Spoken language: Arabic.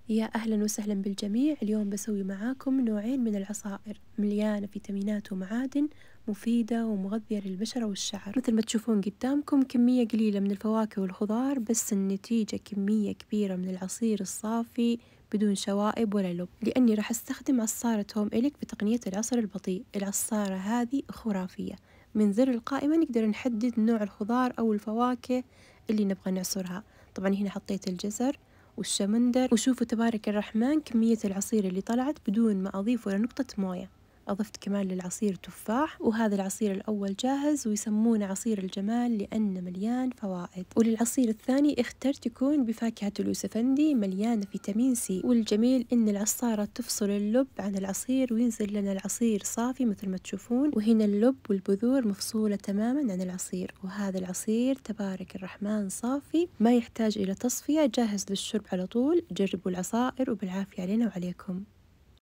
يا أهلا وسهلا بالجميع. اليوم بسوي معاكم نوعين من العصائر مليانة فيتامينات ومعادن مفيدة ومغذية للبشرة والشعر. مثل ما تشوفون قدامكم كمية قليلة من الفواكه والخضار، بس النتيجة كمية كبيرة من العصير الصافي بدون شوائب ولا لب، لأني راح أستخدم عصارة هوم إليك بتقنية العصر البطيء. العصارة هذه خرافية. من زر القائمة نقدر نحدد نوع الخضار أو الفواكه اللي نبغى نعصرها. طبعا هنا حطيت الجزر والشمندر، وشوفوا تبارك الرحمن كمية العصير اللي طلعت بدون ما أضيف ولا نقطة موية. أضفت كمان للعصير تفاح، وهذا العصير الأول جاهز ويسمونه عصير الجمال لأنه مليان فوائد. وللعصير الثاني اخترت يكون بفاكهة اليوسفندي مليانة فيتامين سي. والجميل إن العصارة تفصل اللب عن العصير وينزل لنا العصير صافي مثل ما تشوفون، وهنا اللب والبذور مفصولة تماما عن العصير. وهذا العصير تبارك الرحمن صافي، ما يحتاج إلى تصفية، جاهز للشرب على طول. جربوا العصائر وبالعافية علينا وعليكم.